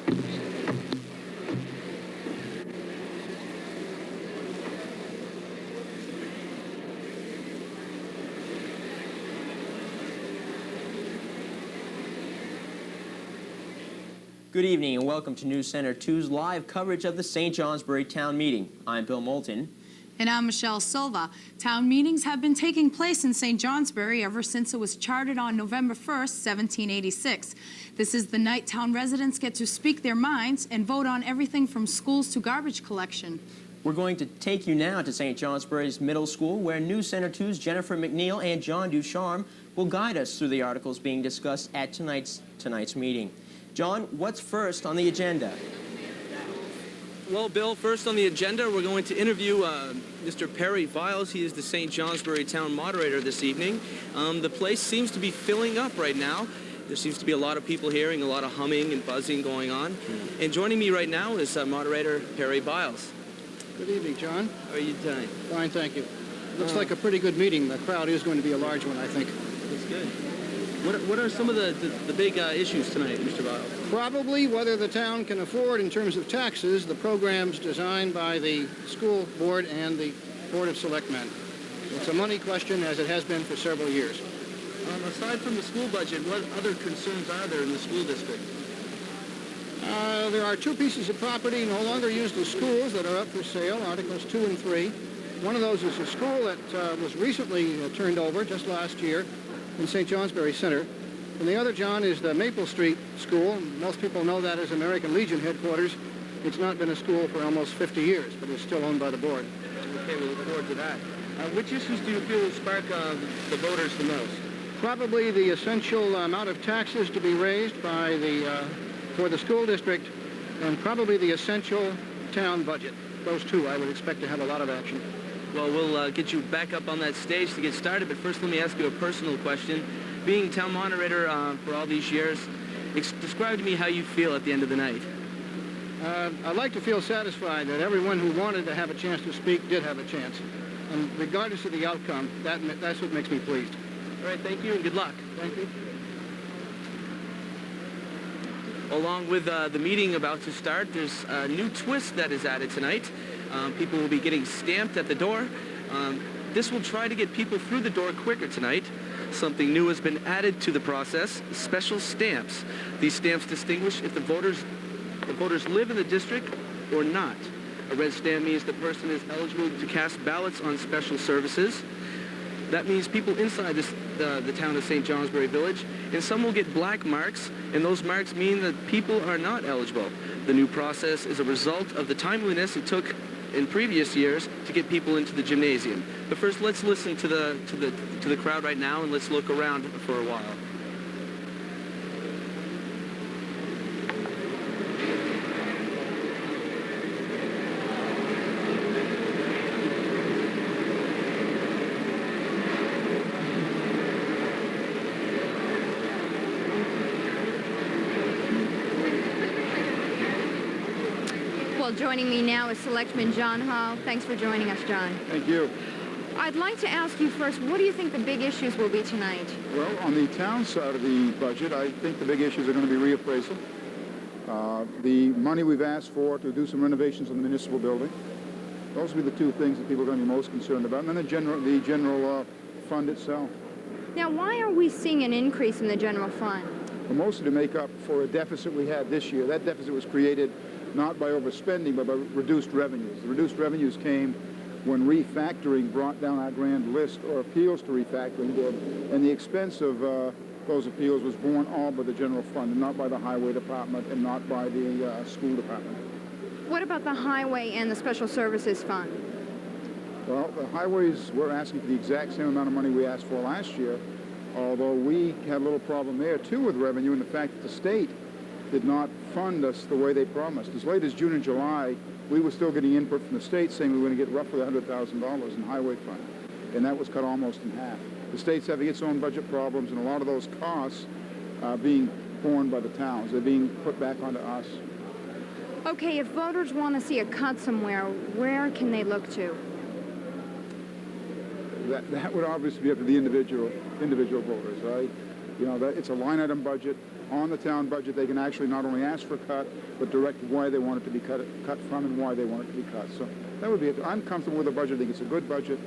Good evening and welcome to News Center 2's live coverage of the St. Johnsbury Town Meeting. I'm Bill Moulton. And I'm Michelle Silva. Town meetings have been taking place in St. Johnsbury ever since it was chartered on November 1st, 1786. This is the night town residents get to speak their minds and vote on everything from schools to garbage collection. We're going to take you now to St. Johnsbury's Middle School, where News Center 2's Jennifer McNeil and John Ducharme will guide us through the articles being discussed at tonight's meeting. John, what's first on the agenda? Well, Bill, first on the agenda, we're going to interview Mr. Perry Viles. He is the St. Johnsbury Town Moderator this evening. The place seems to be filling up right now. There seems to be a lot of people hearing, a lot of humming and buzzing going on. And joining me right now is Moderator Perry Viles. Good evening, John. How are you doing? Fine, thank you. Looks like a pretty good meeting. The crowd is going to be a large one, I think. That's good. What are some of the big issues tonight, Mr. Viles? Probably whether the town can afford, in terms of taxes, the programs designed by the school board and the Board of Selectmen. It's a money question, as it has been for several years. Aside from the school budget, what other concerns are there in the school district? There are two pieces of property no longer used as schools that are up for sale, Articles 2 and 3. One of those is a school that was recently turned over just last year in St. Johnsbury Center. And the other, John, is the Maple Street School. Most people know that as American Legion headquarters. It's not been a school for almost 50 years, but it's still owned by the board. Okay, we look forward to that. Which issues do you feel will spark the voters the most? Probably the essential amount of taxes to be raised by for the school district, and probably the essential town budget. Those two I would expect to have a lot of action. Well, we'll get you back up on that stage to get started, but first let me ask you a personal question. Being town moderator for all these years, describe to me how you feel at the end of the night. I'd like to feel satisfied that everyone who wanted to have a chance to speak did have a chance. And regardless of the outcome, that's what makes me pleased. All right, thank you and good luck. Thank you. Along with the meeting about to start, there's a new twist that is added tonight. People will be getting stamped at the door. This will try to get people through the door quicker tonight. Something new has been added to the process, special stamps. These stamps distinguish if the voters live in the district or not. A red stamp means the person is eligible to cast ballots on special services. That means people inside the town of St. Johnsbury Village, and some will get black marks, and those marks mean that people are not eligible. The new process is a result of the timeliness it took in previous years to get people into the gymnasium. But first, let's listen to the crowd right now, and let's look around for a while. Well, joining me now is Selectman John Hall. Thanks for joining us, John. Thank you. I'd like to ask you first, what do you think the big issues will be tonight? Well, on the town side of the budget, I think the big issues are going to be reappraisal. The money we've asked for to do some renovations in the municipal building. Those will be the two things that people are going to be most concerned about. And then the general fund itself. Now, why are we seeing an increase in the general fund? Well, mostly to make up for a deficit we had this year. That deficit was created not by overspending, but by reduced revenues. The reduced revenues came when refactoring brought down our grand list, or appeals to refactoring did, and the expense of those appeals was borne all by the general fund, and not by the highway department, and not by the school department. What about the highway and the special services fund? Well, the highways, we're asking for the exact same amount of money we asked for last year, although we had a little problem there, too, with revenue, and the fact that the state did not fund us the way they promised. As late as June and July, we were still getting input from the state saying we were going to get roughly $100,000 in highway fund, and that was cut almost in half. The state's having its own budget problems, and a lot of those costs are being borne by the towns. They're being put back onto us. Okay, if voters want to see a cut somewhere, where can they look to? That would obviously be up to the individual voters. You know, that it's a line item budget. On the town budget, they can actually not only ask for a cut, but direct why they want it to be cut from and why they want it to be cut. So that would be it. I'm comfortable with the budget. I think it's a good budget,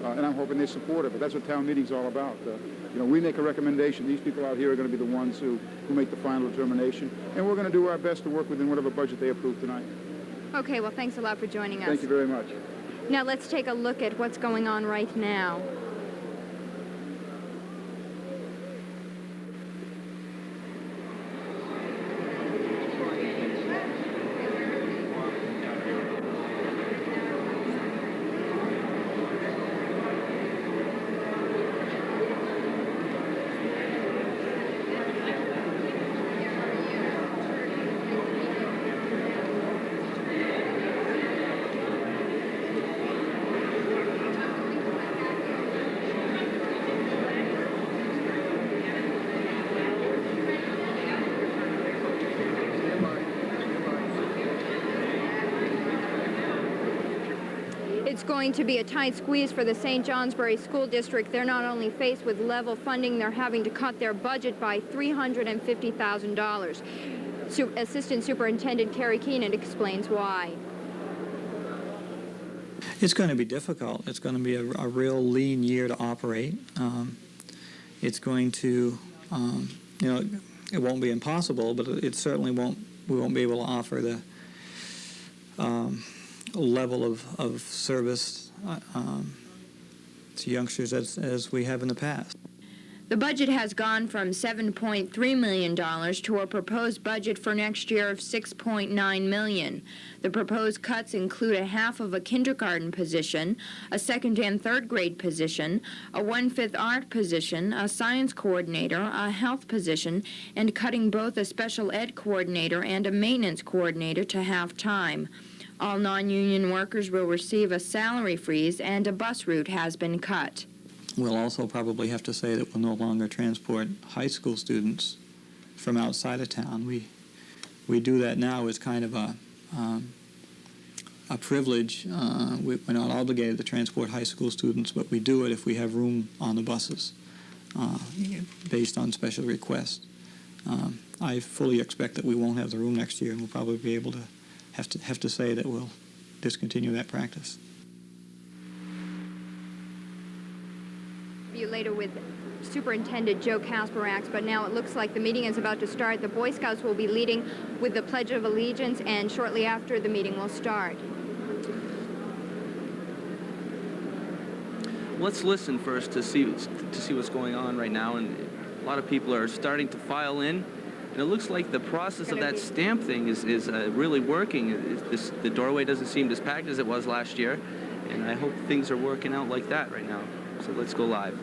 and I'm hoping they support it. But that's what town meeting's all about. You know, we make a recommendation. These people out here are going to be the ones who make the final determination, and we're going to do our best to work within whatever budget they approve tonight. Okay, well, thanks a lot for joining us. Thank you very much. Now let's take a look at what's going on right now. It's going to be a tight squeeze for the St. Johnsbury School District. They're not only faced with level funding, they're having to cut their budget by $350,000. Assistant Superintendent Carrie Keenan explains why. It's going to be difficult. It's going to be a real lean year to operate. It's going to, you know, it won't be impossible, but it certainly won't. We won't be able to offer the level of service to youngsters as we have in the past. The budget has gone from $7.3 million to a proposed budget for next year of $6.9 million. The proposed cuts include a half of a kindergarten position, a second and third grade position, a 1/5 art position, a science coordinator, a health position, and cutting both a special ed coordinator and a maintenance coordinator to half-time. All non-union workers will receive a salary freeze, and a bus route has been cut. We'll also probably have to say that we'll no longer transport high school students from outside of town. We do that now as kind of a privilege. We're not obligated to transport high school students, but we do it if we have room on the buses based on special requests. I fully expect that we won't have the room next year, and we'll probably be able to have to say that we'll discontinue that practice. You later with Superintendent Joe Kasperax, but now it looks like the meeting is about to start. The Boy Scouts will be leading with the Pledge of Allegiance, and shortly after the meeting will start. Let's listen first to see what's going on right now, and a lot of people are starting to file in. And it looks like the process of that stamp thing is really working. The doorway doesn't seem as packed as it was last year, and I hope things are working out like that right now. So let's go live.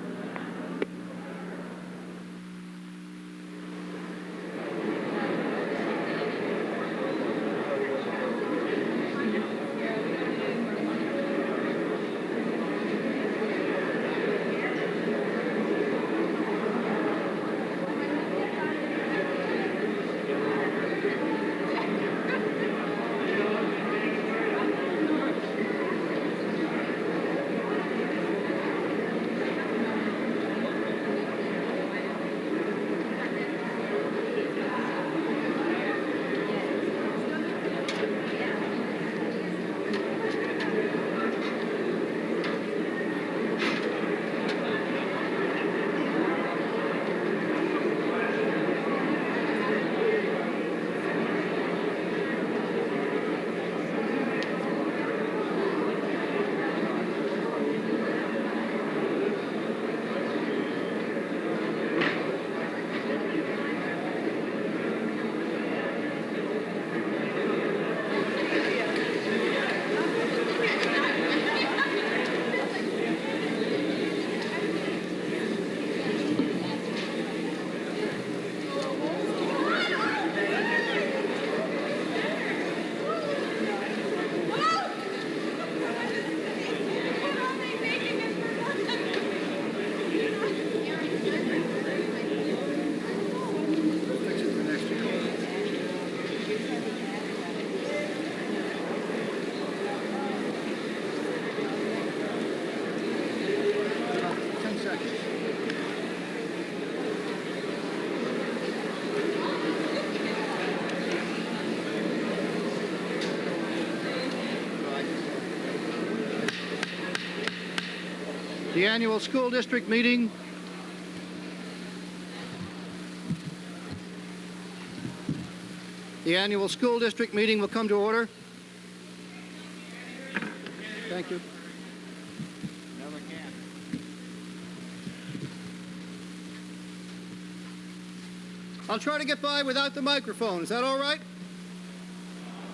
The annual school district meeting will come to order. Thank you. I'll try to get by without the microphone. Is that all right?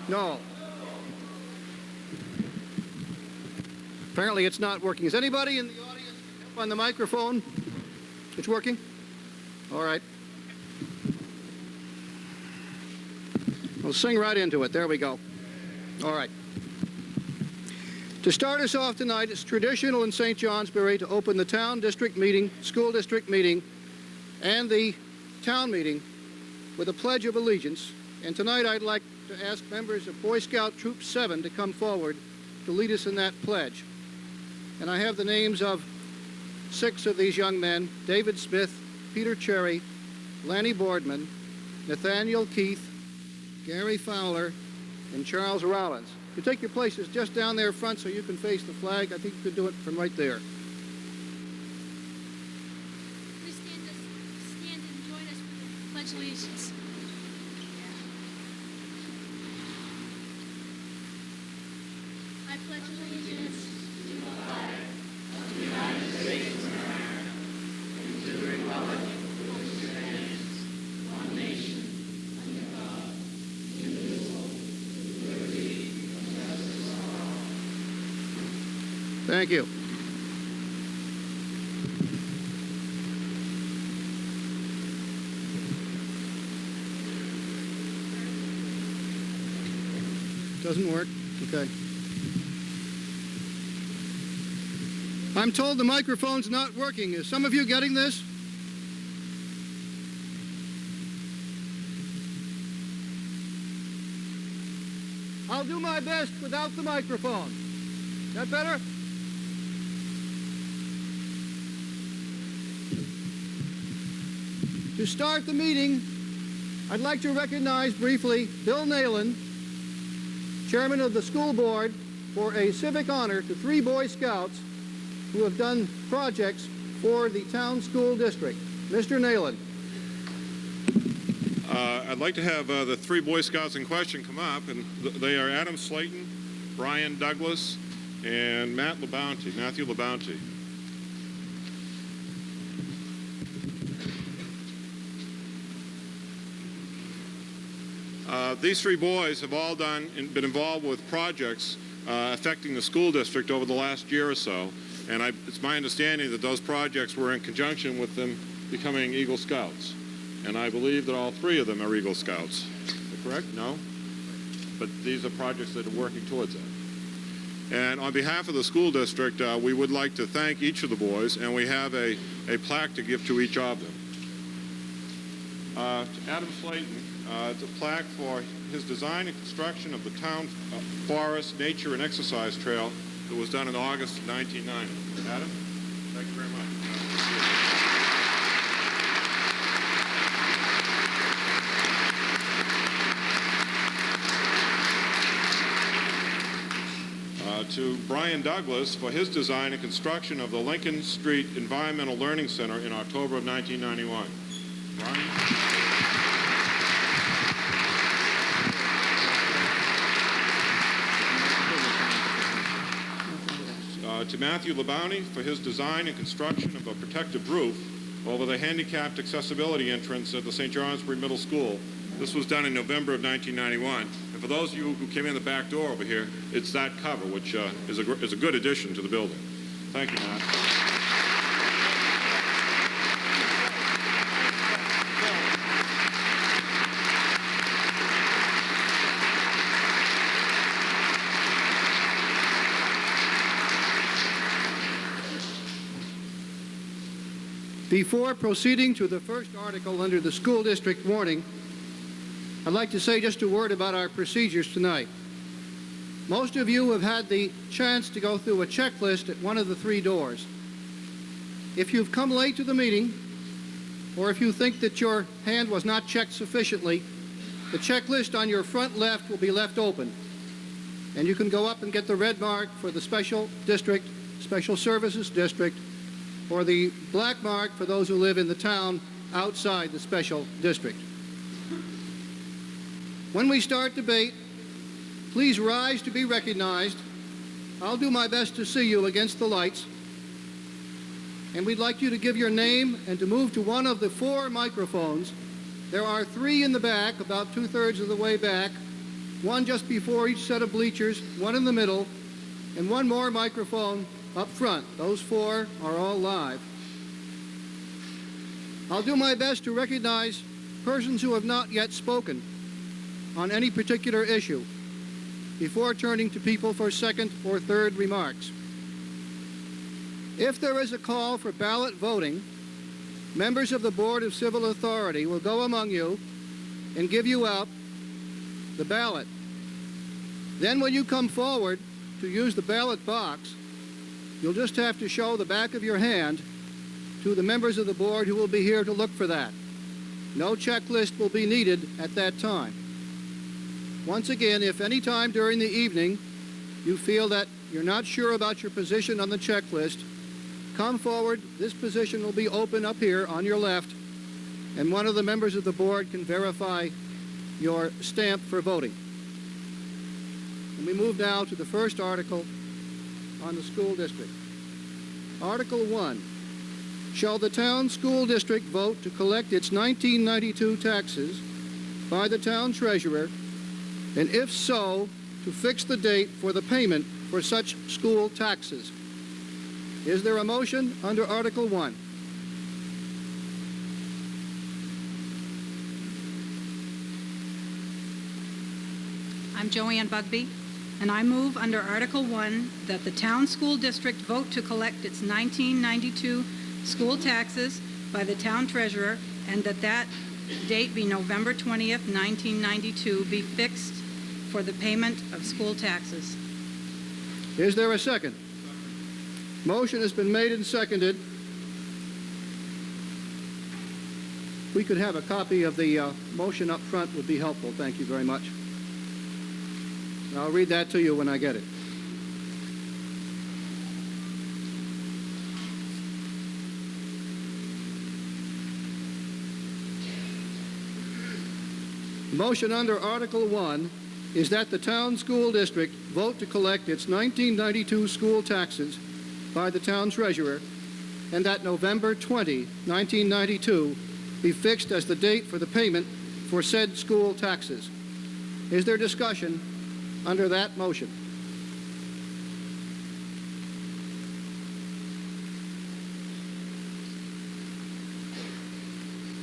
No. Apparently it's not working. Is anybody in the audience on the microphone? It's working? All right. We'll sing right into it. There we go. All right. To start us off tonight, it's traditional in St. Johnsbury to open the town district meeting, school district meeting, and the town meeting with a Pledge of Allegiance. And tonight I'd like to ask members of Boy Scout Troop 7 to come forward to lead us in that pledge. And I have the names of 6 of these young men: David Smith, Peter Cherry, Lanny Boardman, Nathaniel Keith, Gary Fowler, and Charles Rollins. You take your places just down there front so you can face the flag. I think you could do it from right there. Please stand and join us with the Pledge of Allegiance. I pledge allegiance to the flag of the United States of America and to the republic for which it stands, one nation, under God, indivisible, with liberty and justice for all. Thank you. Doesn't work? Okay. I'm told the microphone's not working. Is some of you getting this? I'll do my best without the microphone. Is that better? To start the meeting, I'd like to recognize briefly Bill Nayland, Chairman of the School Board, for a civic honor to 3 Boy Scouts who have done projects for the town school district. Mr. Nayland. I'd like to have the 3 Boy Scouts in question come up, and they are Adam Slayton, Brian Douglas, and Matthew LaBounty. These 3 boys have all been involved with projects affecting the school district over the last year or so, and it's my understanding that those projects were in conjunction with them becoming Eagle Scouts. And I believe that all 3 of them are Eagle Scouts. Is that correct? No? But these are projects that are working towards that. And on behalf of the school district, we would like to thank each of the boys, and we have a plaque to give to each of them. To Adam Slayton, it's a plaque for his design and construction of the town forest, nature, and exercise trail that was done in August of 1990. Adam, thank you very much. To Brian Douglas for his design and construction of the Lincoln Street Environmental Learning Center in October of 1991. Brian? To Matthew LaBounty for his design and construction of a protective roof over the handicapped accessibility entrance at the St. Johnsbury Middle School. This was done in November of 1991. And for those of you who came in the back door over here, it's that cover, which is a good addition to the building. Thank you, Matt. Before proceeding to the first article under the school district warning, I'd like to say just a word about our procedures tonight. Most of you have had the chance to go through a checklist at one of the 3 doors. If you've come late to the meeting, or if you think that your hand was not checked sufficiently, the checklist on your front left will be left open. And you can go up and get the red mark for the special district, special services district, or the black mark for those who live in the town outside the special district. When we start debate, please rise to be recognized. I'll do my best to see you against the lights. And we'd like you to give your name and to move to one of the 4 microphones. There are 3 in the back, about 2/3 of the way back, one just before each set of bleachers, one in the middle, and one more microphone up front. Those 4 are all live. I'll do my best to recognize persons who have not yet spoken on any particular issue before turning to people for second or third remarks. If there is a call for ballot voting, members of the Board of Civil Authority will go among you and give you out the ballot. Then when you come forward to use the ballot box, you'll just have to show the back of your hand to the members of the board who will be here to look for that. No checklist will be needed at that time. Once again, if any time during the evening you feel that you're not sure about your position on the checklist, come forward. This position will be open up here on your left, and one of the members of the board can verify your stamp for voting. And we move now to the first article on the school district. Article 1. Shall the town school district vote to collect its 1992 taxes by the town treasurer, and if so, to fix the date for the payment for such school taxes? Is there a motion under Article 1? I'm Joanne Bugby, and I move under Article 1 that the town school district vote to collect its 1992 school taxes by the town treasurer, and that date be November 20th, 1992, be fixed for the payment of school taxes. Is there a second? Motion has been made and seconded. We could have a copy of the motion up front would be helpful. Thank you very much. I'll read that to you when I get it. The motion under Article 1 is that the town school district vote to collect its 1992 school taxes by the town treasurer, and that November 20, 1992, be fixed as the date for the payment for said school taxes. Is there discussion under that motion?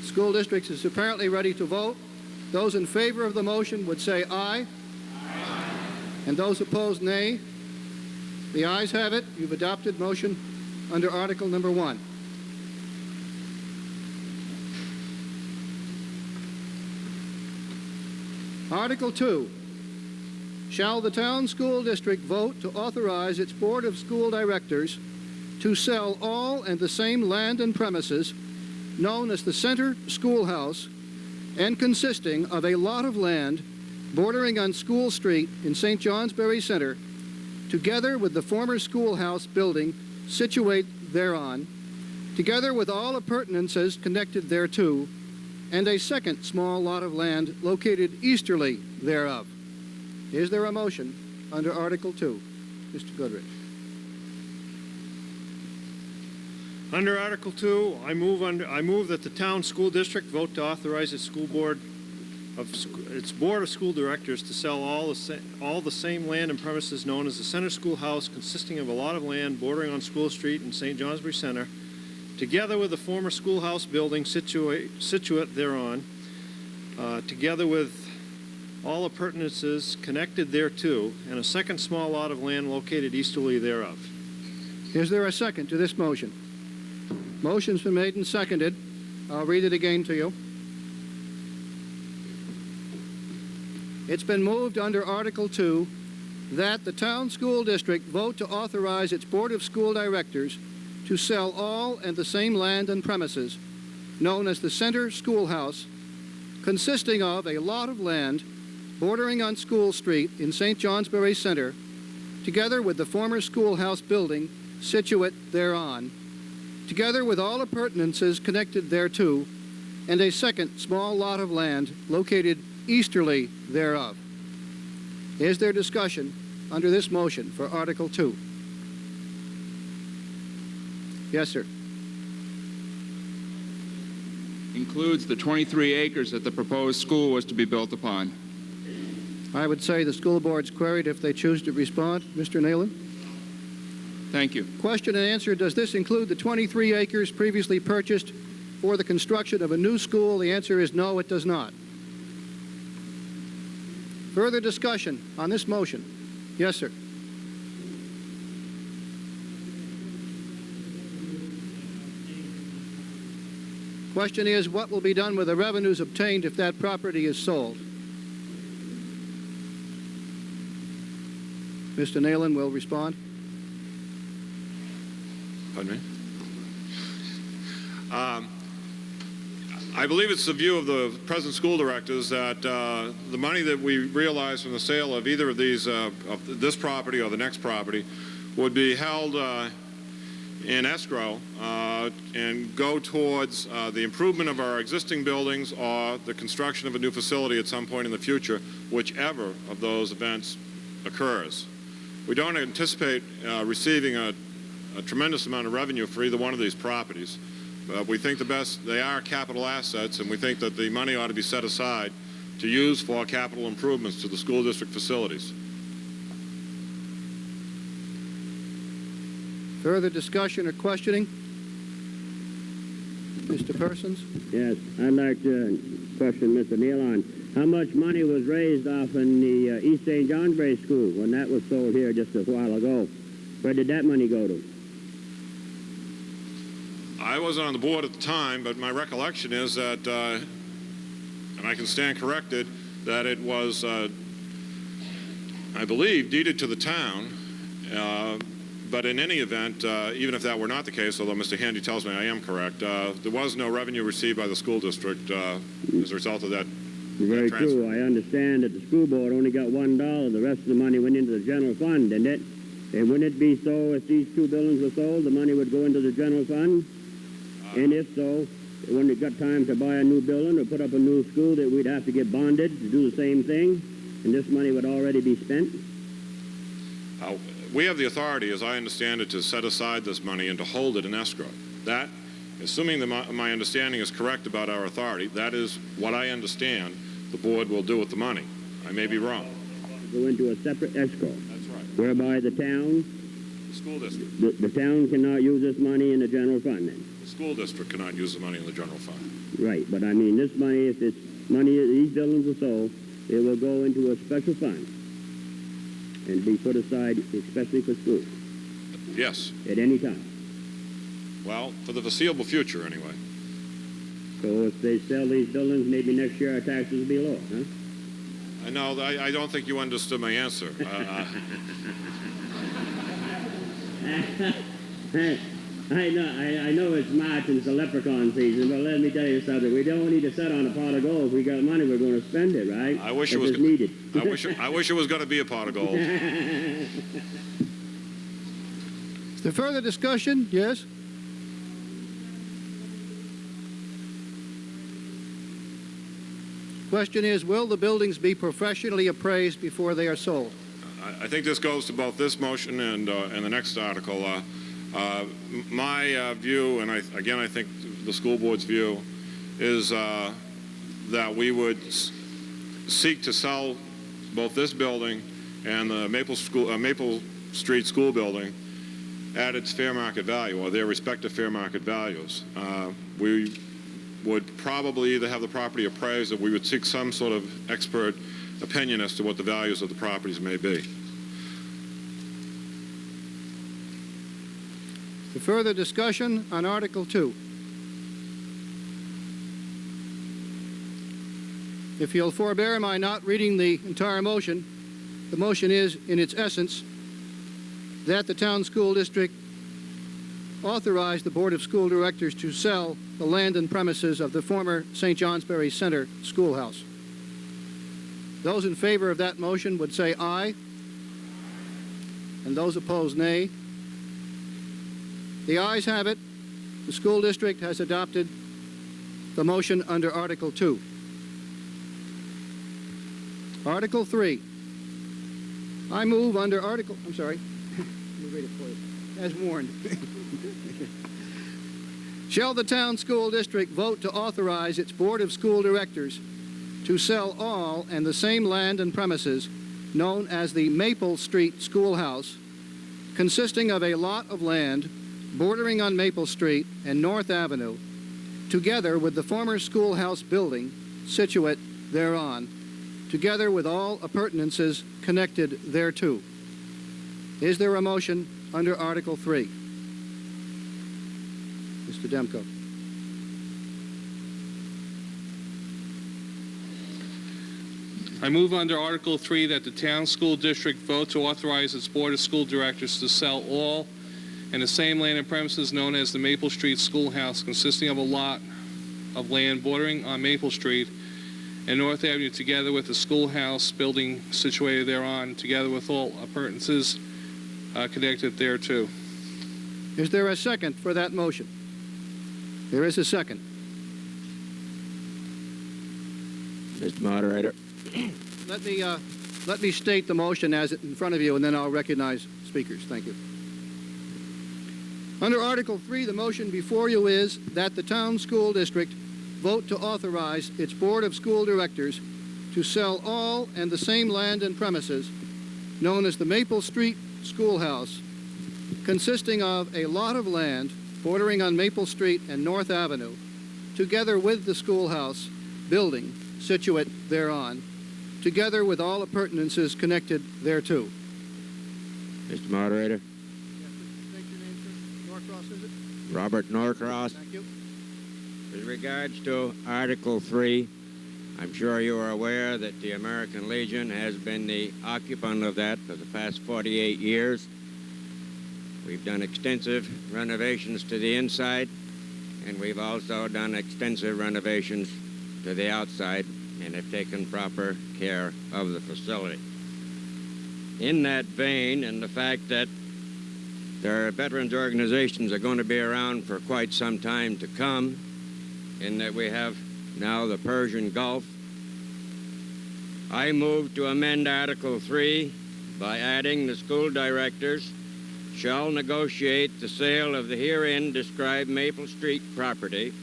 School district is apparently ready to vote. Those in favor of the motion would say aye. Aye. And those opposed, nay. The ayes have it. You've adopted motion under Article number 1. Article 2. Shall the town school district vote to authorize its Board of School Directors to sell all and the same land and premises known as the Center Schoolhouse and consisting of a lot of land bordering on School Street in St. Johnsbury Center, together with the former schoolhouse building situate thereon, together with all appurtenances connected thereto, and a second small lot of land located easterly thereof. Is there a motion under Article 2? Mr. Goodrich. Under Article 2, I move that the town school district vote to authorize its board of school directors to sell all the same land and premises known as the Center Schoolhouse, consisting of a lot of land bordering on School Street in St. Johnsbury Center, together with the former schoolhouse building situate thereon, together with all appurtenances connected thereto, and a second small lot of land located easterly thereof. Is there a second to this motion? Motion's been made and seconded. I'll read it again to you. It's been moved under Article 2 that the town school district vote to authorize its Board of School Directors to sell all and the same land and premises known as the Center Schoolhouse, consisting of a lot of land bordering on School Street in St. Johnsbury Center, together with the former schoolhouse building situate thereon, together with all appurtenances connected thereto, and a second small lot of land located easterly thereof. Is there discussion under this motion for Article 2? Yes, sir. Includes the 23 acres that the proposed school was to be built upon. I would say the school board's queried if they choose to respond. Mr. Nayland? Thank you. Question and answer. Does this include the 23 acres previously purchased for the construction of a new school? The answer is no, it does not. Further discussion on this motion? Yes, sir. Question is, what will be done with the revenues obtained if that property is sold? Mr. Nayland will respond. Pardon me? I believe it's the view of the present school directors that the money that we realize from the sale of either of these, of this property or the next property, would be held in escrow and go towards the improvement of our existing buildings or the construction of a new facility at some point in the future, whichever of those events occurs. We don't anticipate receiving a tremendous amount of revenue for either one of these properties. We think they are capital assets, and we think that the money ought to be set aside to use for capital improvements to the school district facilities. Further discussion or questioning? Mr. Persons? Yes, I'd like to question Mr. Neal on how much money was raised off in the East St. Johnsbury School when that was sold here just a while ago. Where did that money go to? I wasn't on the board at the time, but my recollection is that, and I can stand corrected, that it was, I believe, deeded to the town. But in any event, even if that were not the case, although Mr. Handy tells me I am correct, there was no revenue received by the school district as a result of that. Very true. I understand that the school board only got $1. The rest of the money went into the general fund, didn't it? And wouldn't it be so if these two buildings were sold, the money would go into the general fund? And if so, when it got time to buy a new building or put up a new school, that we'd have to get bonded to do the same thing, and this money would already be spent? We have the authority, as I understand it, to set aside this money and to hold it in escrow. That, assuming that my understanding is correct about our authority, that is what I understand the board will do with the money. I may be wrong. Go into a separate escrow. That's right. Whereby the town, The school district. the town cannot use this money in the general fund then. The school district cannot use the money in the general fund. Right, but I mean, this money, if it's money, these buildings are sold, it will go into a special fund and be put aside especially for schools. Yes. At any time. Well, for the foreseeable future, anyway. So if they sell these buildings, maybe next year our taxes will be lower, huh? I know. I don't think you understood my answer. I know it's March and it's the leprechaun season, but let me tell you something. We don't need to sit on a pot of gold. If we got money, we're going to spend it, right? I wish it was needed. I wish it was going to be a pot of gold. Is there further discussion? Yes? Question is, will the buildings be professionally appraised before they are sold? I think this goes to both this motion and the next article. My view, and I think the school board's view, is that we would seek to sell both this building and the Maple Street School building at its fair market value, or their respective fair market values. We would probably either have the property appraised, or we would seek some sort of expert opinion as to what the values of the properties may be. The further discussion on Article 2. If you'll forbear my not reading the entire motion, the motion is, in its essence, that the town school district authorize the Board of School Directors to sell the land and premises of the former St. Johnsbury Center Schoolhouse. Those in favor of that motion would say aye, and those opposed nay. The ayes have it. the school district has adopted the motion under Article 2. Article 3. I move under Article... I'm sorry. Let me read it for you. As warned. Shall the town school district vote to authorize its Board of School Directors to sell all and the same land and premises known as the Maple Street Schoolhouse, consisting of a lot of land bordering on Maple Street and North Avenue, together with the former schoolhouse building situate thereon, together with all appurtenances connected thereto. Is there a motion under Article 3? Mr. Demko. I move under Article 3 that the town school district vote to authorize its Board of School Directors to sell all and the same land and premises known as the Maple Street Schoolhouse, consisting of a lot of land bordering on Maple Street and North Avenue, together with the schoolhouse building situated thereon, together with all appurtenances connected thereto. Is there a second for that motion? There is a second. Mr. Moderator. Let me state the motion as it in front of you, and then I'll recognize speakers. Thank you. Under Article 3, the motion before you is that the town school district vote to authorize its Board of School Directors to sell all and the same land and premises known as the Maple Street Schoolhouse, consisting of a lot of land bordering on Maple Street and North Avenue, together with the schoolhouse building situate thereon, together with all appurtenances connected thereto. Mr. Moderator. State your name, sir. Norcross, is it? Robert Norcross. Thank you. With regards to Article 3, I'm sure you are aware that the American Legion has been the occupant of that for the past 48 years. We've done extensive renovations to the inside, and we've also done extensive renovations to the outside and have taken proper care of the facility. In that vein, and the fact that their veterans organizations are going to be around for quite some time to come, in that we have now the Persian Gulf, I move to amend Article 3 by adding the school directors shall negotiate the sale of the herein described Maple Street property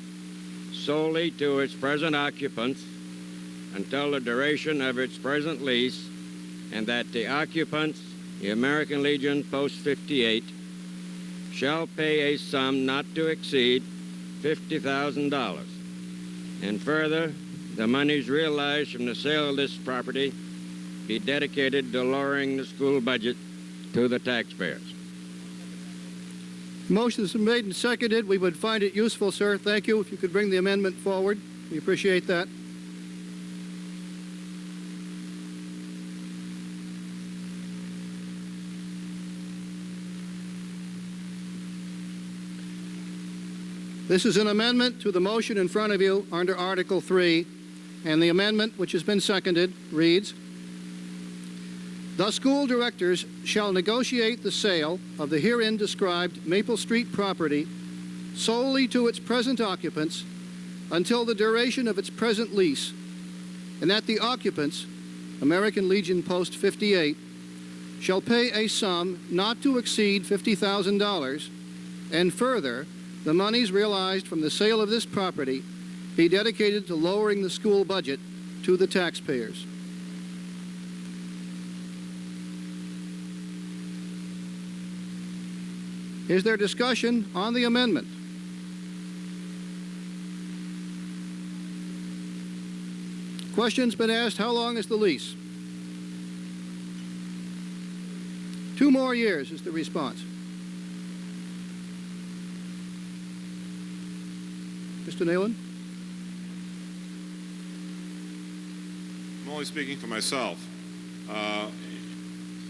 solely to its present occupants until the duration of its present lease, and that the occupants, the American Legion Post 58, shall pay a sum not to exceed $50,000. And further, the monies realized from the sale of this property be dedicated to lowering the school budget to the taxpayers. Motion has been made and seconded. We would find it useful, sir. Thank you. If you could bring the amendment forward, we appreciate that. This is an amendment to the motion in front of you under Article 3, and the amendment, which has been seconded, reads, the school directors shall negotiate the sale of the herein described Maple Street property solely to its present occupants until the duration of its present lease, and that the occupants, American Legion Post 58, shall pay a sum not to exceed $50,000, and further, the monies realized from the sale of this property be dedicated to lowering the school budget to the taxpayers. Is there discussion on the amendment? Question's been asked, how long is the lease? 2 more years is the response. Mr. Nayland? I'm only speaking for myself.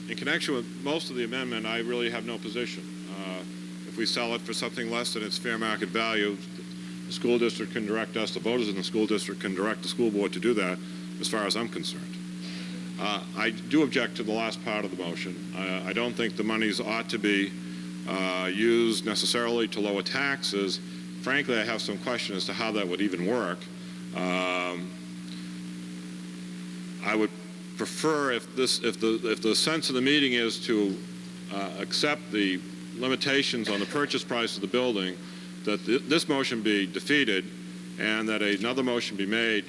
In connection with most of the amendment, I really have no position. If we sell it for something less than its fair market value, the school district can direct us, the voters in the school district can direct the school board to do that, as far as I'm concerned. I do object to the last part of the motion. I don't think the monies ought to be used necessarily to lower taxes frankly, I have some question as to how that would even work. I would prefer if the sense of the meeting is to accept the limitations on the purchase price of the building, that this motion be defeated and that another motion be made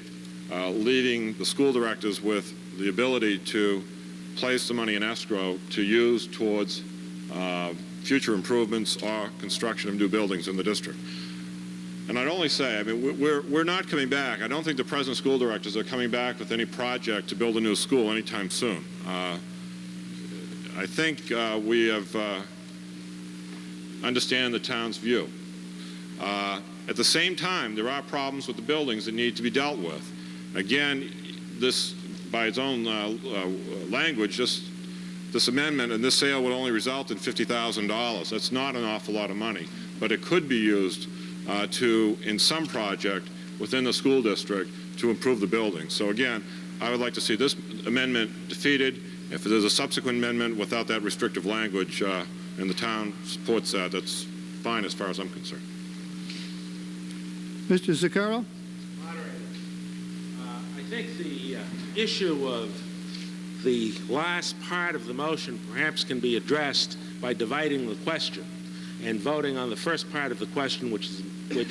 leaving the school directors with the ability to place the money in escrow to use towards future improvements or construction of new buildings in the district. And I'd only say, I mean, we're not coming back. I don't think the present school directors are coming back with any project to build a new school anytime soon. I think we have understand the town's view. At the same time, there are problems with the buildings that need to be dealt with. Again, this, by its own language, this amendment and this sale would only result in $50,000. That's not an awful lot of money, but it could be used in some project within the school district to improve the building. So again, I would like to see this amendment defeated. If there's a subsequent amendment without that restrictive language and the town supports that, that's fine as far as I'm concerned. Mr. Zucchero? Moderator, I think the issue of the last part of the motion perhaps can be addressed by dividing the question and voting on the first part of the question, which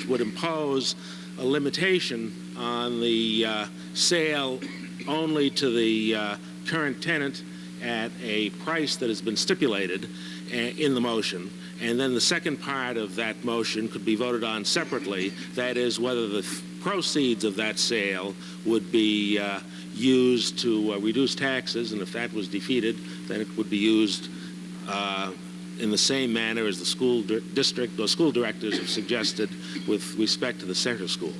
would impose a limitation on the sale only to the current tenant at a price that has been stipulated in the motion. And then the second part of that motion could be voted on separately. That is, whether the proceeds of that sale would be used to reduce taxes, and if that was defeated, then it would be used in the same manner as the school district or school directors have suggested with respect to the center school.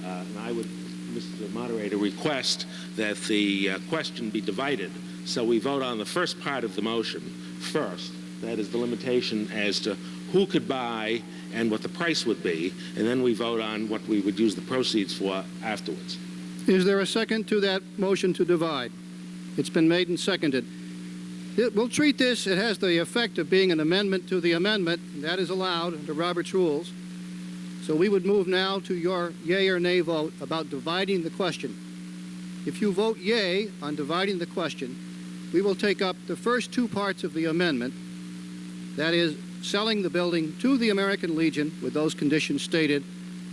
And I would, Mr. Moderator, request that the question be divided. So we vote on the first part of the motion first. That is the limitation as to who could buy and what the price would be, and then we vote on what we would use the proceeds for afterwards. Is there a second to that motion to divide? It's been made and seconded. We'll treat this, it has the effect of being an amendment to the amendment, and that is allowed under Robert's rules. So we would move now to your yay or nay vote about dividing the question. If you vote yay on dividing the question, we will take up the first two parts of the amendment, that is, selling the building to the American Legion with those conditions stated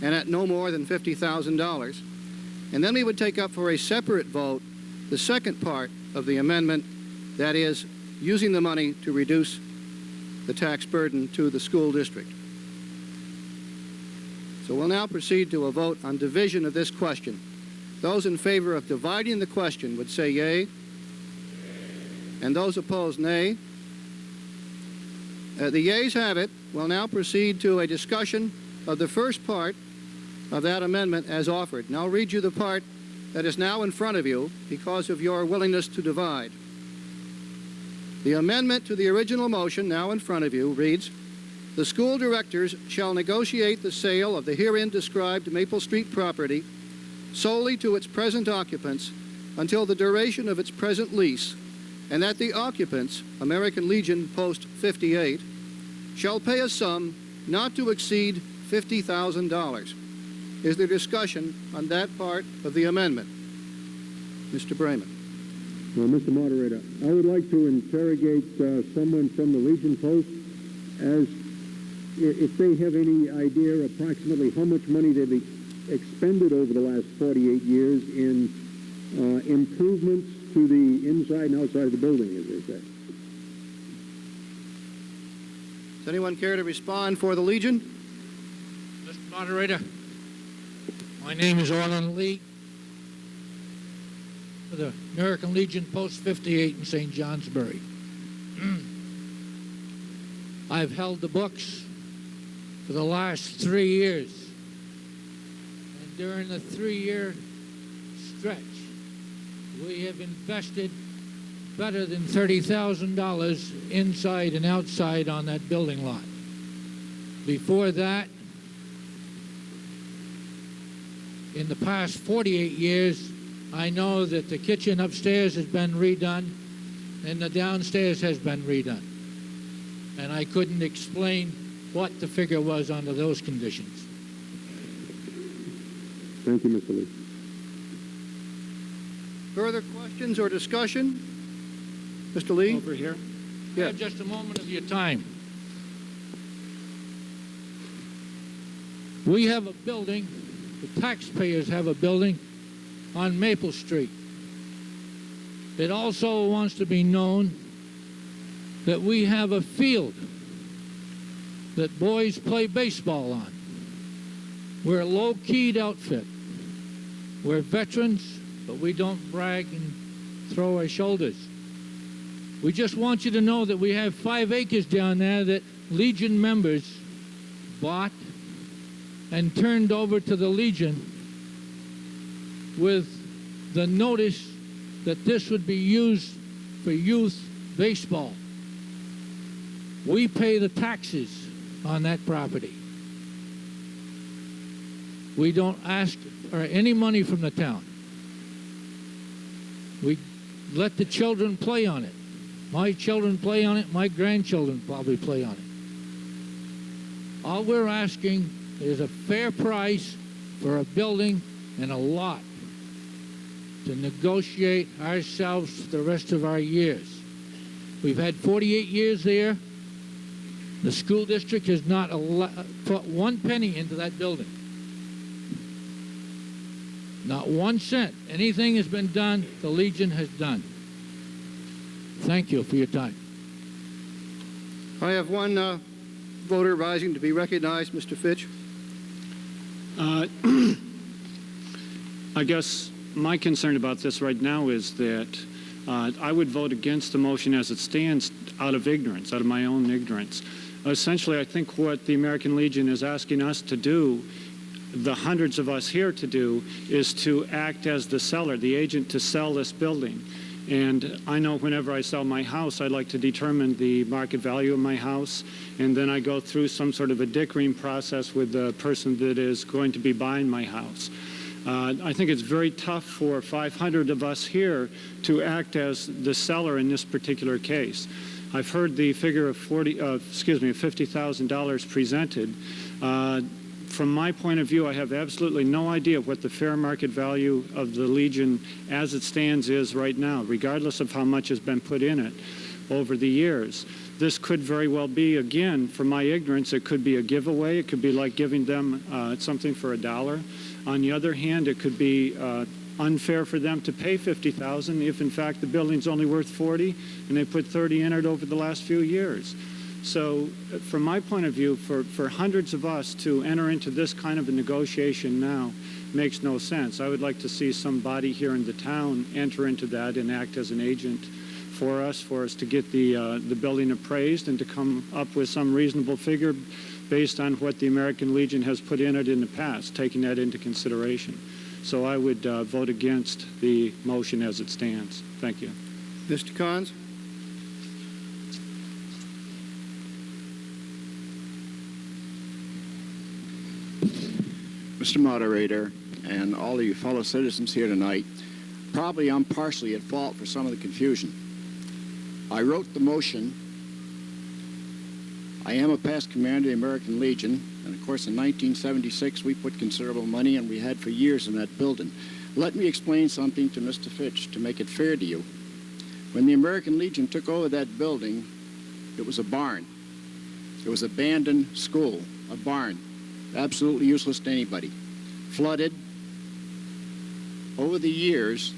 and at no more than $50,000. And then we would take up for a separate vote the second part of the amendment, that is, using the money to reduce the tax burden to the school district. So we'll now proceed to a vote on division of this question. Those in favor of dividing the question would say yea, and those opposed nay. The yeas have it. We'll now proceed to a discussion of the first part of that amendment as offered. And I'll read you the part that is now in front of you because of your willingness to divide. The amendment to the original motion now in front of you reads, "The school directors shall negotiate the sale of the herein described Maple Street property solely to its present occupants until the duration of its present lease, and that the occupants, American Legion Post 58, shall pay a sum not to exceed $50,000. Is there discussion on that part of the amendment? Mr. Brayman. Well, Mr. Moderator, I would like to interrogate someone from the Legion Post as if they have any idea approximately how much money they've expended over the last 48 years in improvements to the inside and outside of the building, as they say. Does anyone care to respond for the Legion? Mr. Moderator, my name is Orland Lee for the American Legion Post 58 in St. Johnsbury. I've held the books for the last 3 years, and during the 3-year stretch, we have invested better than $30,000 inside and outside on that building lot. Before that, in the past 48 years, I know that the kitchen upstairs has been redone and the downstairs has been redone. And I couldn't explain what the figure was under those conditions. Thank you, Mr. Lee. Further questions or discussion? Mr. Lee? Over here. Yeah. Have just a moment of your time. We have a building, the taxpayers have a building on Maple Street. It also wants to be known that we have a field that boys play baseball on. We're a low-keyed outfit. We're veterans, but we don't brag and throw our shoulders. We just want you to know that we have 5 acres down there that Legion members bought and turned over to the Legion with the notice that this would be used for youth baseball. We pay the taxes on that property. We don't ask for any money from the town. We let the children play on it. My children play on it. My grandchildren probably play on it. All we're asking is a fair price for a building and a lot to negotiate ourselves the rest of our years. We've had 48 years there. The school district has not put 1 penny into that building. Not 1 cent. Anything has been done, the Legion has done. Thank you for your time. I have one voter rising to be recognized, Mr. Fitch. I guess my concern about this right now is that I would vote against the motion as it stands out of ignorance, out of my own ignorance. Essentially, I think what the American Legion is asking us to do, the hundreds of us here to do, is to act as the seller, the agent to sell this building. And I know whenever I sell my house, I like to determine the market value of my house, and then I go through some sort of a dickering process with the person that is going to be buying my house. I think it's very tough for 500 of us here to act as the seller in this particular case. I've heard the figure of $50,000 presented. From my point of view, I have absolutely no idea what the fair market value of the Legion as it stands is right now, regardless of how much has been put in it over the years. This could very well be, again, from my ignorance, it could be a giveaway. It could be like giving them something for $1. On the other hand, it could be unfair for them to pay $50,000 if, in fact, the building's only worth $40 and they put $30 in it over the last few years. So from my point of view, for hundreds of us to enter into this kind of a negotiation now makes no sense. I would like to see somebody here in the town enter into that and act as an agent for us to get the building appraised and to come up with some reasonable figure based on what the American Legion has put in it in the past, taking that into consideration. So I would vote against the motion as it stands. Thank you. Mr. Cons? Mr. Moderator, and all of you fellow citizens here tonight, probably I'm partially at fault for some of the confusion. I wrote the motion. I am a past commander of the American Legion, and of course in 1976 we put considerable money, and we had for years in that building. Let me explain something to Mr. Fitch to make it fair to you. When the American Legion took over that building, it was a barn. It was an abandoned school, a barn, absolutely useless to anybody. Flooded. Over the years,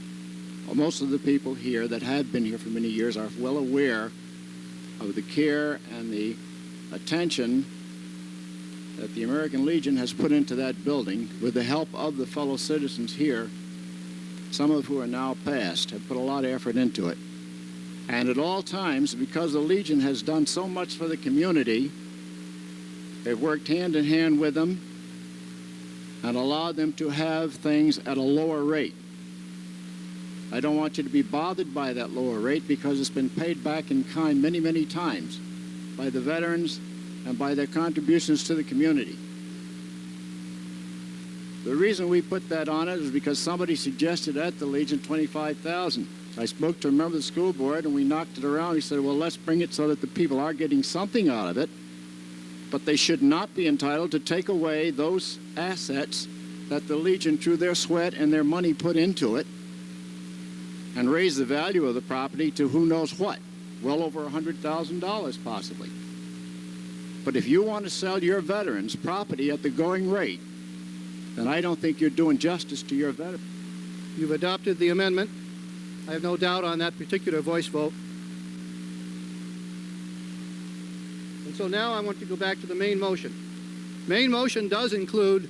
most of the people here that have been here for many years are well aware of the care and the attention that the American Legion has put into that building with the help of the fellow citizens here, some of who are now passed, have put a lot of effort into it. And at all times, because the Legion has done so much for the community, they've worked hand in hand with them and allowed them to have things at a lower rate. I don't want you to be bothered by that lower rate because it's been paid back in kind many, many times by the veterans and by their contributions to the community. The reason we put that on it is because somebody suggested at the Legion $25,000. I spoke to a member of the school board and we knocked it around. He said, well, let's bring it so that the people are getting something out of it. but they should not be entitled to take away those assets that the Legion, through their sweat and their money, put into it, and raise the value of the property to who knows what, well over $100,000 possibly. But if you want to sell your veterans property at the going rate, then I don't think you're doing justice to your veterans. You've adopted the amendment. I have no doubt on that particular voice vote. And so now I want to go back to the main motion. Main motion does include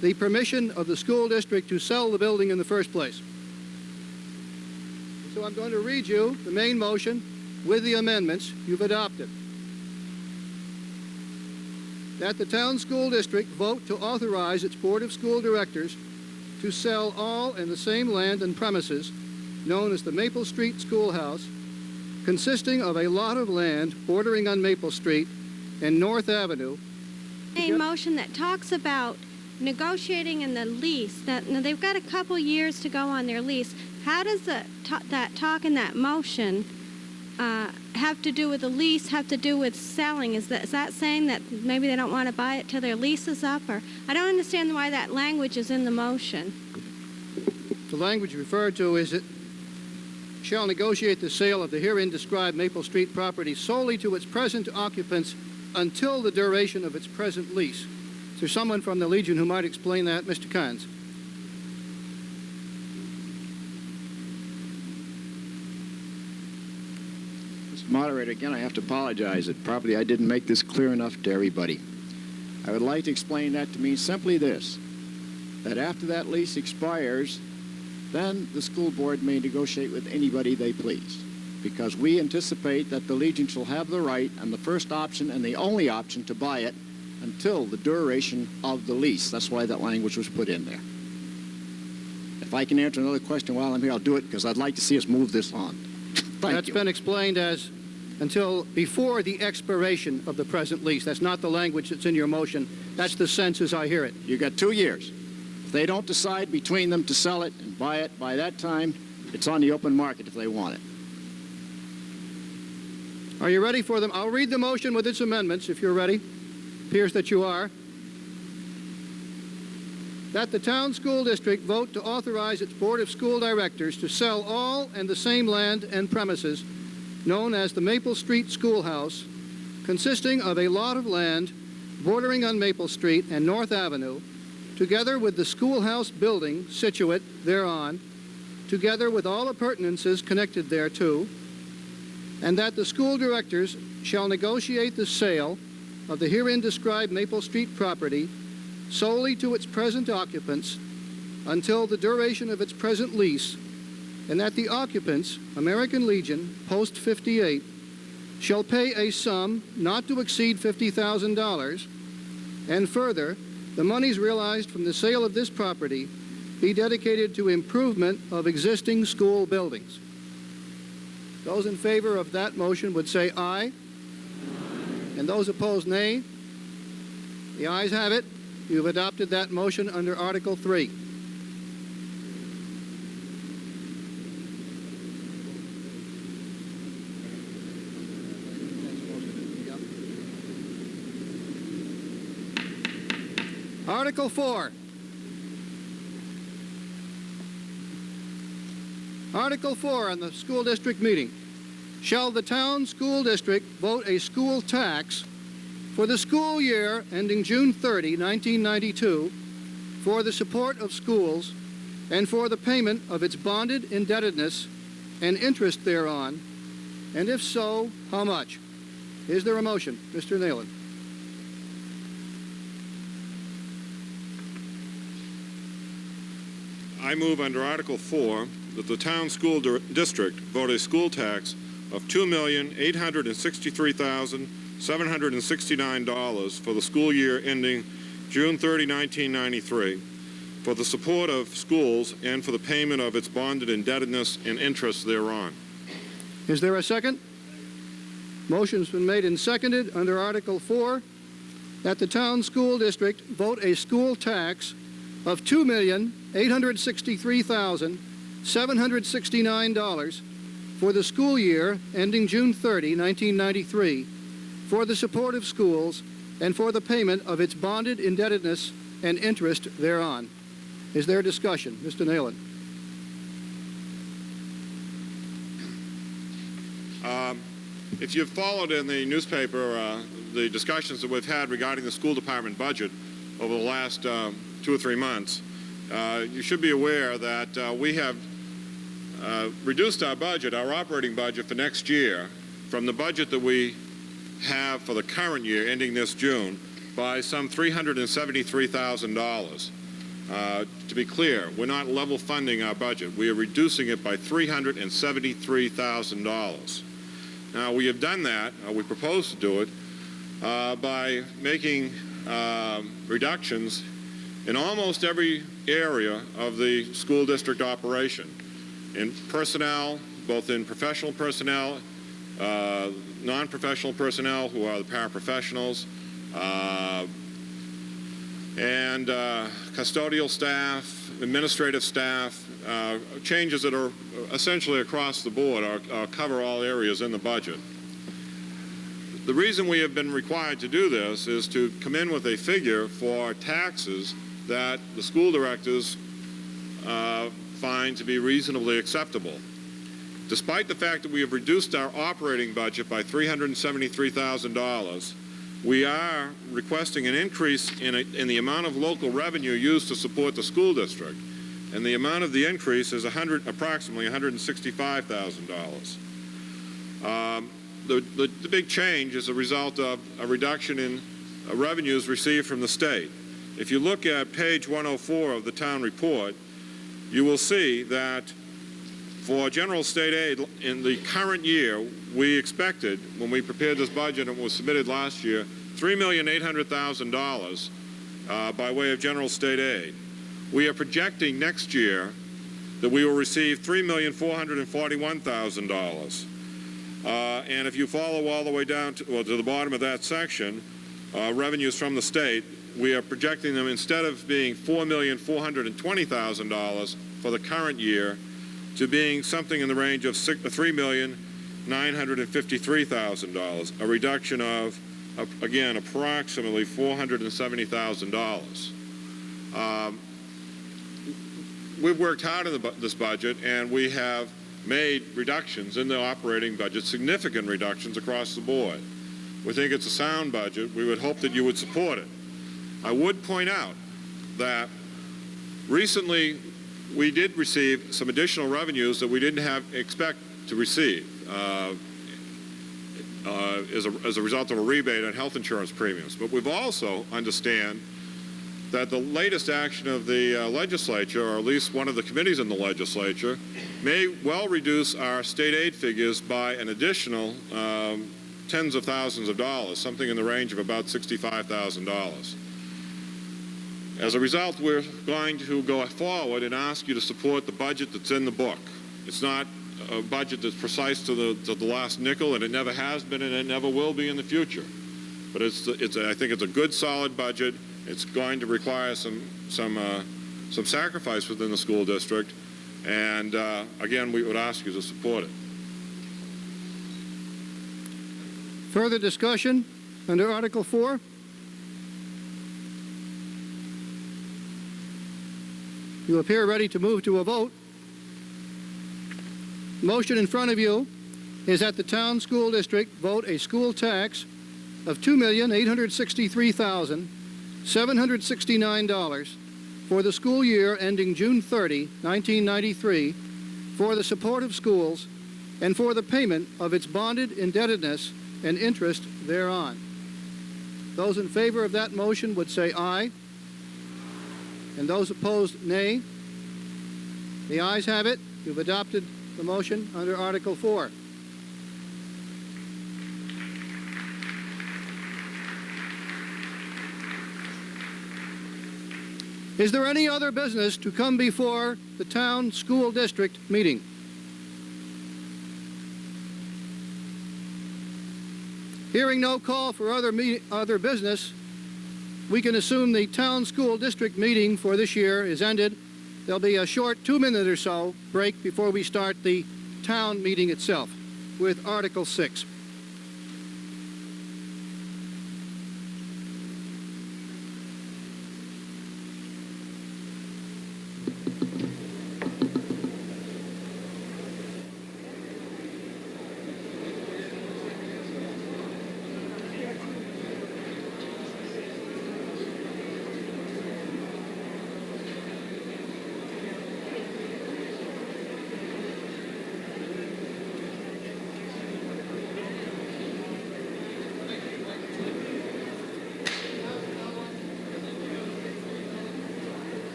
the permission of the school district to sell the building in the first place. So I'm going to read you the main motion with the amendments you've adopted. That the town school district vote to authorize its Board of School Directors to sell all and the same land and premises known as the Maple Street Schoolhouse, consisting of a lot of land bordering on Maple Street and North Avenue. A motion that talks about negotiating in the lease. Now they've got a couple years to go on their lease. How does that talk in that motion have to do with the lease, have to do with selling? Is that saying that maybe they don't want to buy it till their lease is up? Or I don't understand why that language is in the motion. The language referred to is it shall negotiate the sale of the herein described Maple Street property solely to its present occupants until the duration of its present lease. Is there someone from the Legion who might explain that? Mr. Kynes. Mr. Moderator, again, I have to apologize. Probably I didn't make this clear enough to everybody. I would like to explain that to mean simply this, that after that lease expires, then the school board may negotiate with anybody they please, because we anticipate that the Legion shall have the right and the first option and the only option to buy it until the duration of the lease. That's why that language was put in there. If I can answer another question while I'm here, I'll do it, because I'd like to see us move this on. That's been explained as until before the expiration of the present lease. That's not the language that's in your motion. That's the sense as I hear it. You got 2 years. If they don't decide between them to sell it and buy it, by that time, it's on the open market if they want it. Are you ready for them? I'll read the motion with its amendments if you're ready. Appears that you are. That the town school district vote to authorize its Board of School Directors to sell all and the same land and premises known as the Maple Street Schoolhouse, consisting of a lot of land bordering on Maple Street and North Avenue, together with the schoolhouse building situate thereon, together with all appurtenances connected thereto, and that the school directors shall negotiate the sale of the herein described Maple Street property solely to its present occupants until the duration of its present lease, and that the occupants, American Legion, Post 58, shall pay a sum not to exceed $50,000, and further, the monies realized from the sale of this property be dedicated to improvement of existing school buildings. Those in favor of that motion would say aye. And those opposed, nay. The ayes have it. You've adopted that motion under Article 3. Article 4. Article 4 on the school district meeting. Shall the town school district vote a school tax for the school year ending June 30, 1992, for the support of schools and for the payment of its bonded indebtedness and interest thereon, and if so, how much? Is there a motion? Mr. Nayland. I move under Article 4 that the town school district vote a school tax of $2,863,769 for the school year ending June 30, 1993, for the support of schools and for the payment of its bonded indebtedness and interest thereon. Is there a second? Motion's been made and seconded under Article 4 that the town school district vote a school tax of $2,863,769 for the school year ending June 30, 1993, for the support of schools and for the payment of its bonded indebtedness and interest thereon. Is there discussion? Mr. Nayland. If you've followed in the newspaper the discussions that we've had regarding the school department budget over the last 2 or 3 months, you should be aware that we have reduced our budget, our operating budget for next year, from the budget that we have for the current year ending this June by some $373,000. To be clear, we're not level funding our budget. We are reducing it by $373,000. Now, we have done that, we propose to do it, by making reductions in almost every area of the school district operation. In personnel, both in professional personnel, non-professional personnel who are the paraprofessionals, and custodial staff, administrative staff, changes that are essentially across the board or cover all areas in the budget. The reason we have been required to do this is to come in with a figure for taxes that the school directors find to be reasonably acceptable. Despite the fact that we have reduced our operating budget by $373,000, we are requesting an increase in the amount of local revenue used to support the school district, and the amount of the increase is approximately $165,000. The big change is a result of a reduction in revenues received from the state. If you look at page 104 of the town report, you will see that for general state aid in the current year, we expected, when we prepared this budget and it was submitted last year, $3,800,000 by way of general state aid. We are projecting next year that we will receive $3,441,000. And if you follow all the way down to the bottom of that section, revenues from the state, we are projecting them, instead of being $4,420,000 for the current year, to being something in the range of $3,953,000, a reduction of, again, approximately $470,000. We've worked hard on this budget, and we have made reductions in the operating budget, significant reductions across the board. We think it's a sound budget. We would hope that you would support it. I would point out that recently we did receive some additional revenues that we didn't expect to receive as a result of a rebate on health insurance premiums. But we've also understand that the latest action of the legislature, or at least one of the committees in the legislature, may well reduce our state aid figures by an additional tens of thousands of dollars, something in the range of about $65,000. As a result, we're going to go forward and ask you to support the budget that's in the book. It's not a budget that's precise to the last nickel, and it never has been, and it never will be in the future. But I think it's a good, solid budget. It's going to require some sacrifice within the school district, and again, we would ask you to support it. Further discussion under Article 4? You appear ready to move to a vote. Motion in front of you is that the town school district vote a school tax of $2,863,769 for the school year ending June 30, 1993, for the support of schools and for the payment of its bonded indebtedness and interest thereon. Those in favor of that motion would say aye, and those opposed, nay. The ayes have it. You've adopted the motion under Article 4. Is there any other business to come before the town school district meeting? Hearing no call for other business, we can assume the town school district meeting for this year is ended. There'll be a short 2-minute or so break before we start the town meeting itself with Article 6.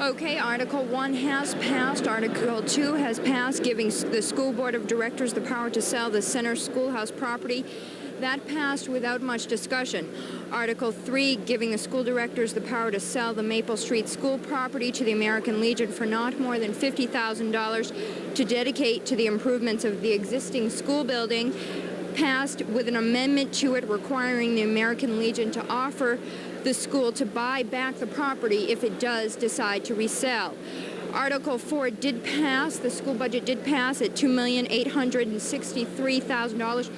Okay, Article 1 has passed. Article 2 has passed, giving the school board of directors the power to sell the center schoolhouse property. That passed without much discussion. Article 3, giving the school directors the power to sell the Maple Street school property to the American Legion for not more than $50,000 to dedicate to the improvements of the existing school building, passed with an amendment to it requiring the American Legion to offer the school to buy back the property if it does decide to resell. Article 4 did pass. The school budget did pass at $2,863,000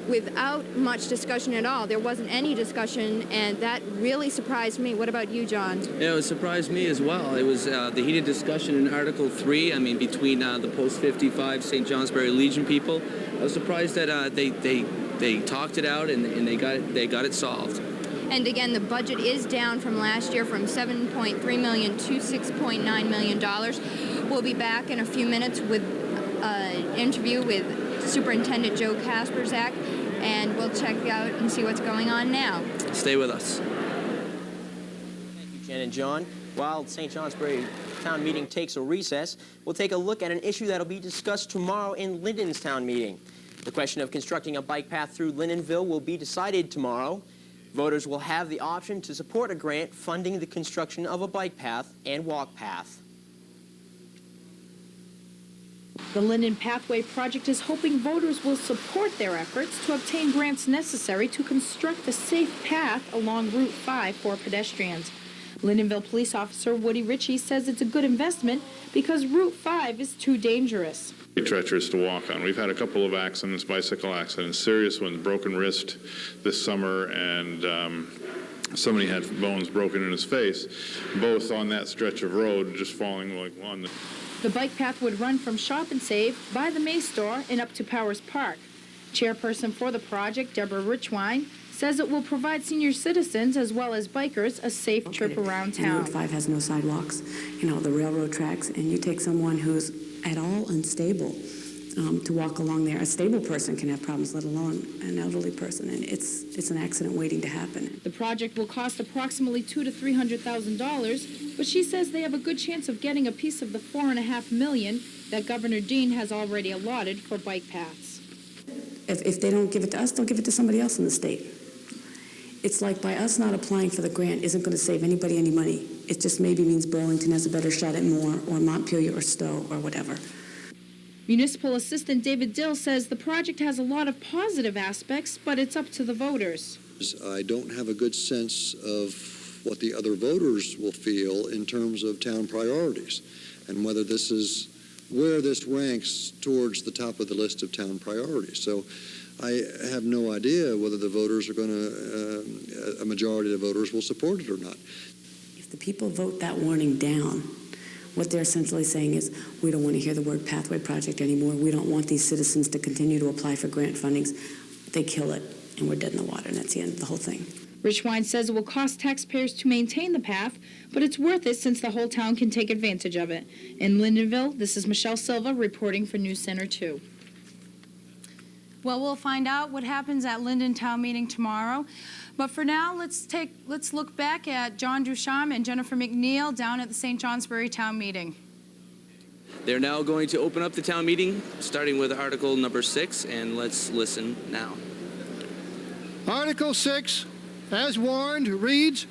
without much discussion at all. There wasn't any discussion, and that really surprised me. What about you, John? Yeah, it surprised me as well. It was the heated discussion in Article 3, I mean, between the post-55 St. Johnsbury Legion people. I was surprised that they talked it out and they got it solved. And again, the budget is down from last year from $7.3 million to $6.9 million. We'll be back in a few minutes with an interview with Superintendent Joe Kasperzak, and we'll check out and see what's going on now. Stay with us. Thank you, Jen and John. While St. Johnsbury Town Meeting takes a recess, we'll take a look at an issue that'll be discussed tomorrow in Lyndon's Town Meeting. The question of constructing a bike path through Lyndonville will be decided tomorrow. Voters will have the option to support a grant funding the construction of a bike path and walk path. The Lyndon Pathway Project is hoping voters will support their efforts to obtain grants necessary to construct a safe path along Route 5 for pedestrians. Lyndonville Police Officer Woody Ritchie says it's a good investment because Route 5 is too dangerous. Treacherous to walk on. We've had a couple of accidents, bicycle accidents, serious ones, broken wrist this summer, and somebody had bones broken in his face, both on that stretch of road, just falling like on the... The bike path would run from Shop and Save by the May store and up to Powers Park. Chairperson for the project, Deborah Richwine, says it will provide senior citizens as well as bikers a safe trip around town. Route 5 has no sidewalks, the railroad tracks, and you take someone who's at all unstable to walk along there. A stable person can have problems, let alone an elderly person, and it's an accident waiting to happen. The project will cost approximately $200,000 to $300,000, but she says they have a good chance of getting a piece of the $4.5 million that Governor Dean has already allotted for bike paths. If they don't give it to us, they'll give it to somebody else in the state. It's like by us not applying for the grant isn't going to save anybody any money. It just maybe means Burlington has a better shot at Moore or Montpelier or Stowe or whatever. Municipal Assistant David Dill says the project has a lot of positive aspects, but it's up to the voters. I don't have a good sense of what the other voters will feel in terms of town priorities and whether this is where this ranks towards the top of the list of town priorities. So I have no idea whether the voters are going to, a majority of the voters will support it or not. If the people vote that warning down, what they're essentially saying is, we don't want to hear the word pathway project anymore. We don't want these citizens to continue to apply for grant fundings. They kill it, and we're dead in the water, and that's the end of the whole thing. Richwine says it will cost taxpayers to maintain the path, but it's worth it since the whole town can take advantage of it. In Lyndonville, this is Michelle Silva reporting for News Center 2. Well, we'll find out what happens at Lyndon Town Meeting tomorrow. But for now, let's look back at John Ducharme and Jennifer McNeil down at the St. Johnsbury Town Meeting. They're now going to open up the town meeting, starting with Article number 6, and let's listen now. Article 6, as warned, reads,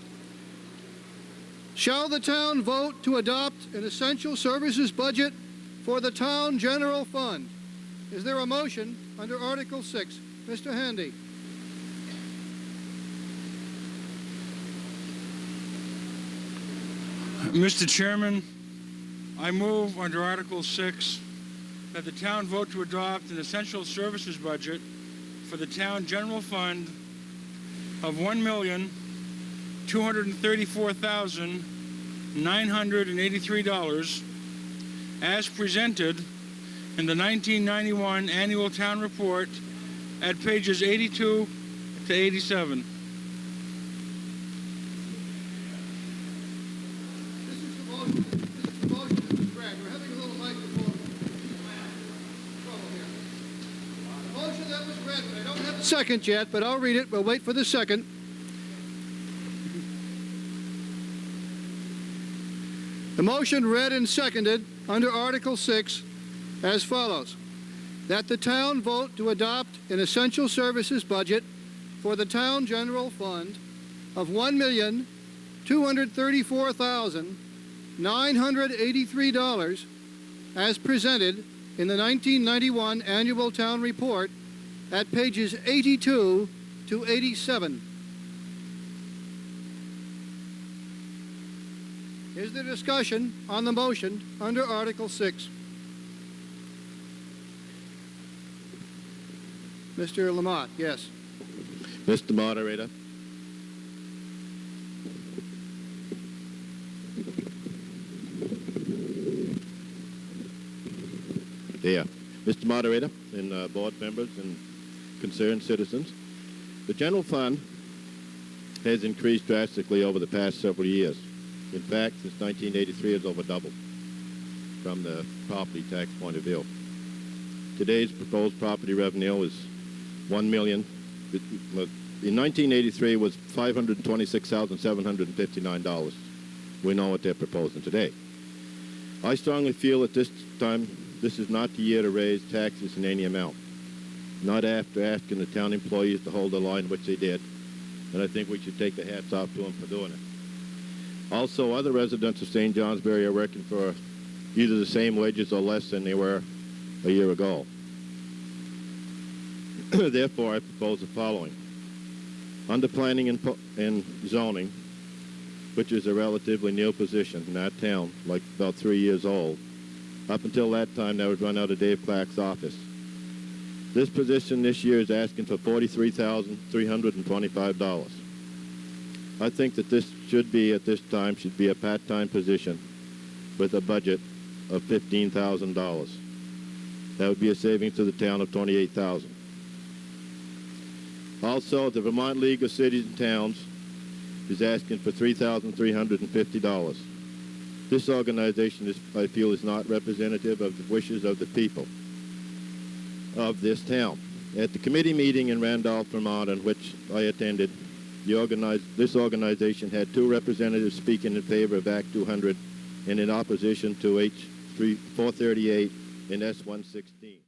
shall the town vote to adopt an essential services budget for the town general fund? Is there a motion under Article 6? Mr. Handy. Mr. Chairman, I move under Article 6 that the town vote to adopt an essential services budget for the town general fund of $1,234,983 as presented in the 1991 annual town report at pages 82 to 87. Second yet, but I'll read it. We'll wait for the second. The motion read and seconded under Article 6 as follows. That the town vote to adopt an essential services budget for the town general fund of $1,234,983 as presented in the 1991 annual town report at pages 82 to 87. Is there discussion on the motion under Article 6? Mr. Lamont, yes. Mr. Moderator. There. Mr. Moderator and board members and concerned citizens, the general fund has increased drastically over the past several years. In fact, since 1983, it's over doubled from the property tax point of view. Today's proposed property revenue is $1 million. In 1983, it was $526,759. We know what they're proposing today. I strongly feel at this time, this is not the year to raise taxes in any amount. Not after asking the town employees to hold the line, which they did. And I think we should take the hats off to them for doing it. Also, other residents of St. Johnsbury are working for either the same wages or less than they were a year ago. Therefore, I propose the following. Under planning and zoning, which is a relatively new position in that town, like about 3 years old, up until that time, that would run out of Dave Clark's office. This position this year is asking for $43,325. I think that this should be, at this time, should be a part-time position with a budget of $15,000. That would be a savings to the town of $28,000. Also, the Vermont League of Cities and Towns is asking for $3,350. This organization, I feel, is not representative of the wishes of the people of this town. At the committee meeting in Randolph, Vermont, in which I attended, this organization had 2 representatives speaking in favor of Act 200 and in opposition to H 438 and S 116.